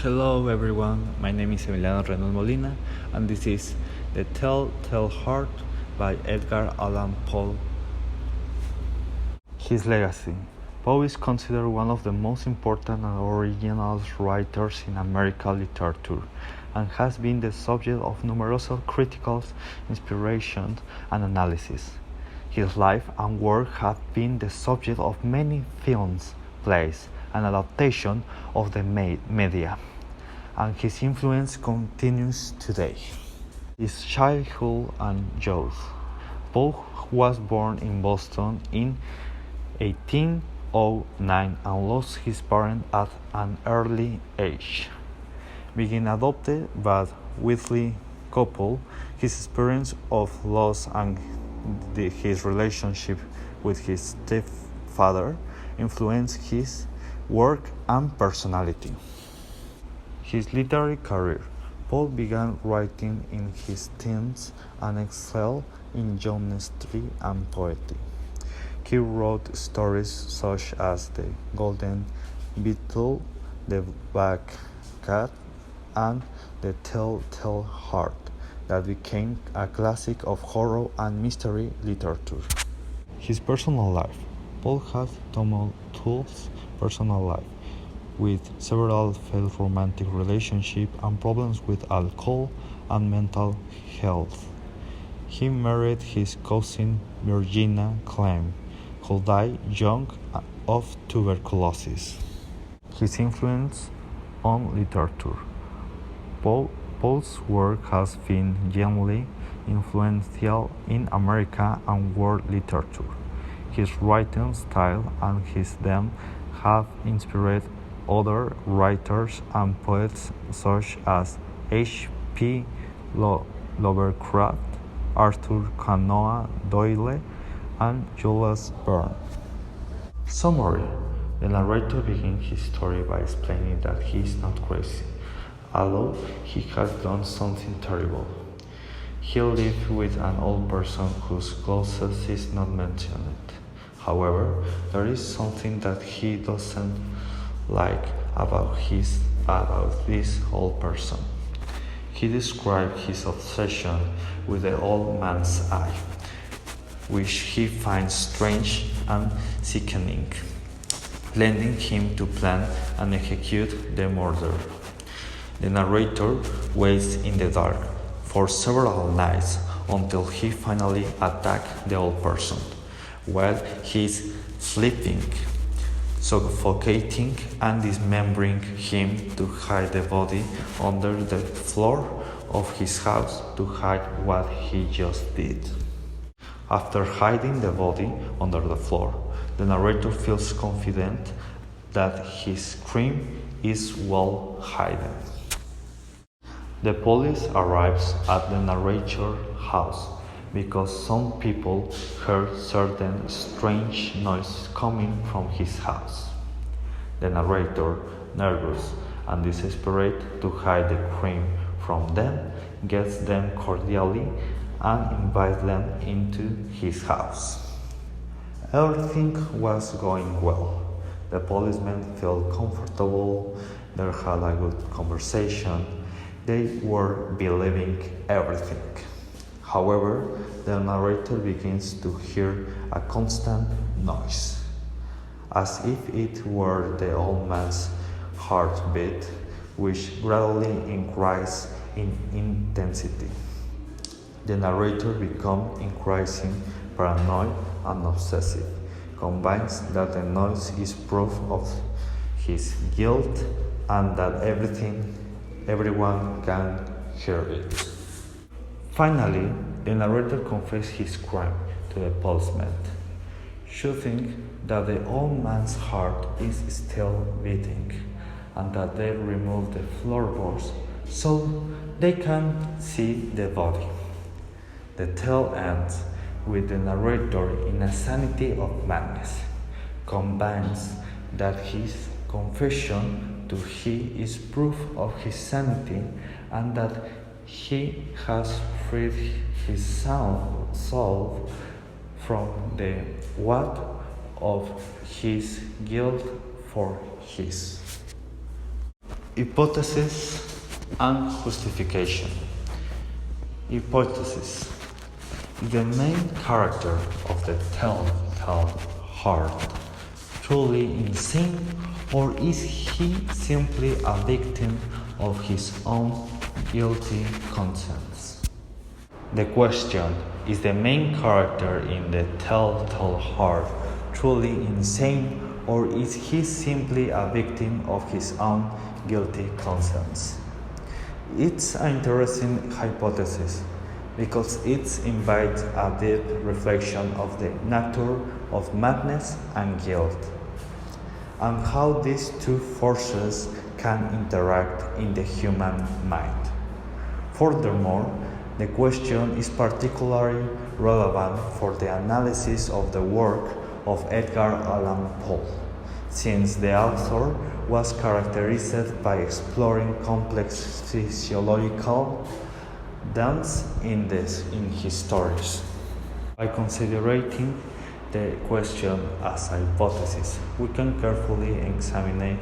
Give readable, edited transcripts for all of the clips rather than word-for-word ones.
Hello everyone, my name is Emiliano Reynolds Molina and this is The Telltale Heart by Edgar Allan Poe. His legacy. Poe is considered one of the most important and original writers in American literature and has been the subject of numerous critical inspirations and analysis. His life and work have been the subject of many films, plays, and adaptations of the media, and his influence continues today. His childhood and youth. Poe was born in Boston in 1809 and lost his parents at an early age. Being adopted by wealthy couple, his experience of loss and his relationship with his stepfather influenced his work and personality. His literary career. Poe began writing in his teens and excelled in journalism and poetry. He wrote stories such as The Golden Beetle, The Black Cat, and The Telltale Heart that became a classic of horror and mystery literature. His personal life. Poe had tumultuous personal life, with several failed romantic relationships and problems with alcohol and mental health. He married his cousin Virginia Clemm, who died young of tuberculosis. His influence on literature. Poe's work has been generally influential in American and world literature. His writing style and his theme have inspired other writers and poets such as H.P. Lovecraft, Arthur Conan Doyle, and Jules Verne. Summary. The narrator begins his story by explaining that he is not crazy, although he has done something terrible. He lives with an old person whose closest is not mentioned. However, there is something that he doesn't like about this old person. He described his obsession with the old man's eye, which he finds strange and sickening, leading him to plan and execute the murder. The narrator waits in the dark for several nights until he finally attacks the old person while he is sleeping, suffocating and dismembering him to hide the body under the floor of his house to hide what he just did. After hiding the body under the floor, the narrator feels confident that his crime is well hidden. The police arrives at the narrator's house because some people heard certain strange noises coming from his house. The narrator, nervous and desperate to hide the crime from them, gets them cordially and invites them into his house. Everything was going well. The policemen felt comfortable, they had a good conversation, they were believing everything. However, the narrator begins to hear a constant noise, as if it were the old man's heartbeat, which gradually increased in intensity. The narrator becomes increasingly paranoid and obsessive, convinced that the noise is proof of his guilt and that everyone can hear it. Finally, the narrator confesses his crime to the policeman, showing that the old man's heart is still beating and that they remove the floorboards so they can see the body. The tale ends with the narrator in a sanity of madness, convinced that his confession to he is proof of his sanity and that he has freed his soul from the weight of his guilt for his. Hypothesis and justification. Hypothesis. The main character of the Telltale Heart truly insane, or is he simply a victim of his own guilty conscience? The question, is the main character in the Telltale Heart truly insane, or is he simply a victim of his own guilty conscience? It's an interesting hypothesis because it invites a deep reflection of the nature of madness and guilt, and how these two forces can interact in the human mind. Furthermore, the question is particularly relevant for the analysis of the work of Edgar Allan Poe, since the author was characterized by exploring complex physiological dance in his stories. By considering the question as a hypothesis, we can carefully examine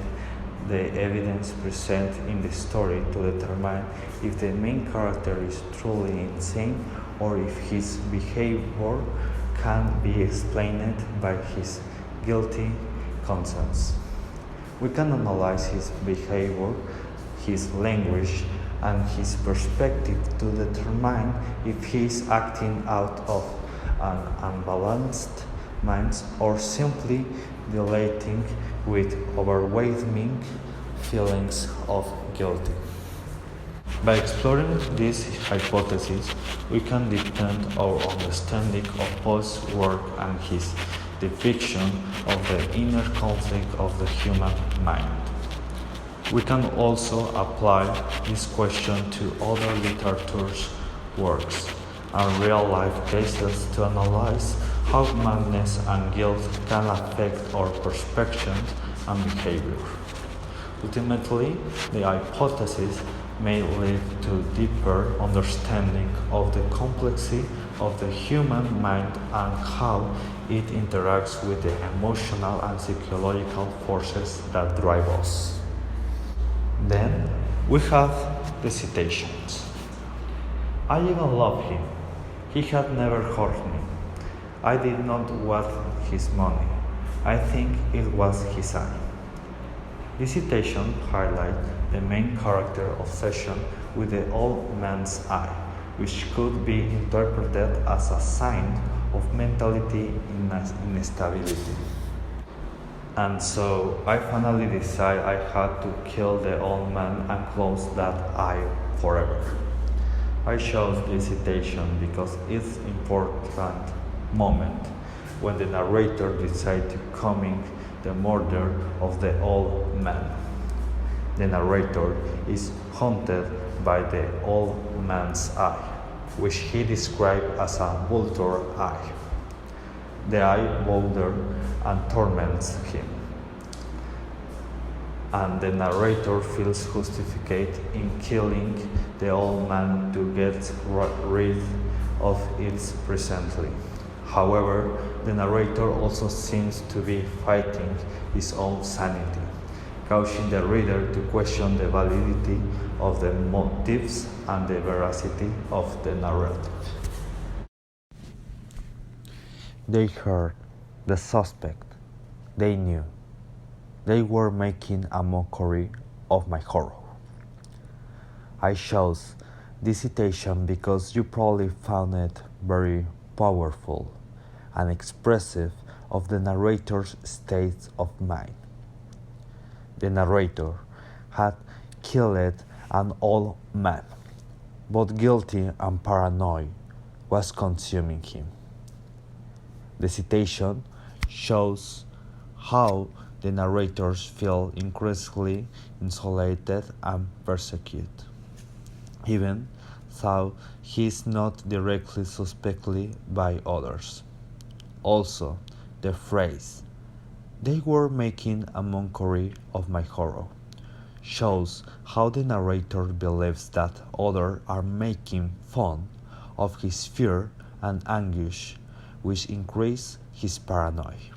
the evidence present in the story to determine if the main character is truly insane or if his behavior can be explained by his guilty conscience. We can analyze his behavior, his language, and his perspective to determine if he is acting out of an unbalanced mind or simply dilating with overwhelming feelings of guilt. By exploring this hypothesis, we can deepen our understanding of Poe's work and his depiction of the inner conflict of the human mind. We can also apply this question to other literature's works and real-life cases to analyze how madness and guilt can affect our perception and behavior. Ultimately, the hypothesis may lead to deeper understanding of the complexity of the human mind and how it interacts with the emotional and psychological forces that drive us. Then we have the citations. I even love him. He had never hurt me. I did not want his money. I think it was his eye. This citation highlights the main character obsession with the old man's eye, which could be interpreted as a sign of mentality instability. And so I finally decided I had to kill the old man and close that eye forever. I chose this citation because it's an important moment when the narrator decides to commit the murder of the old man. The narrator is haunted by the old man's eye, which he described as a vulture eye. The eye bothers and torments him, and the narrator feels justified in killing the old man to get rid of it presently. However, the narrator also seems to be fighting his own sanity, causing the reader to question the validity of the motives and the veracity of the narrative. They heard the suspect. They knew. They were making a mockery of my horror. I chose this citation because you probably found it very powerful and expressive of the narrator's state of mind. The narrator had killed an old man, but guilty and paranoid was consuming him. The citation shows how the narrators feel increasingly isolated and persecuted, even though he is not directly suspected by others. Also, the phrase, "they were making a mockery of my horror," shows how the narrator believes that others are making fun of his fear and anguish, which increase his paranoia.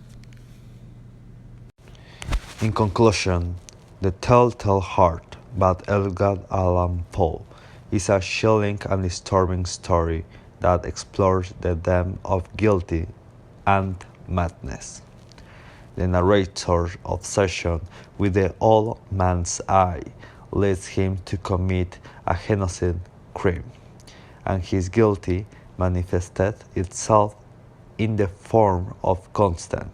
In conclusion, The Telltale Heart but Edgar Allan Poe is a chilling and disturbing story that explores the depth of guilt and madness. The narrator's obsession with the old man's eye leads him to commit a genocide crime, and his guilt manifested itself in the form of constant,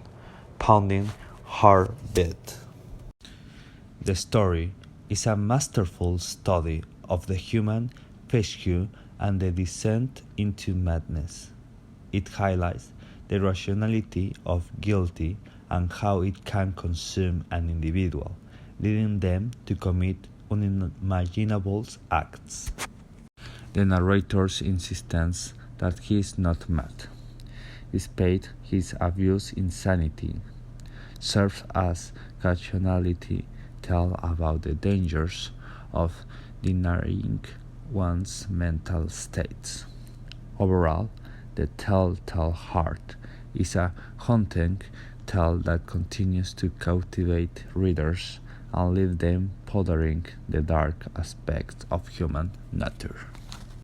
pounding heartbeat. The story is a masterful study of the human psyche and the descent into madness. It highlights the rationality of guilt and how it can consume an individual, leading them to commit unimaginable acts. The narrator's insistence that he is not mad, despite his obvious insanity, serves as rationality tale about the dangers of denying one's mental states. Overall, The Telltale Heart is a haunting tale that continues to captivate readers and leave them pondering the dark aspects of human nature.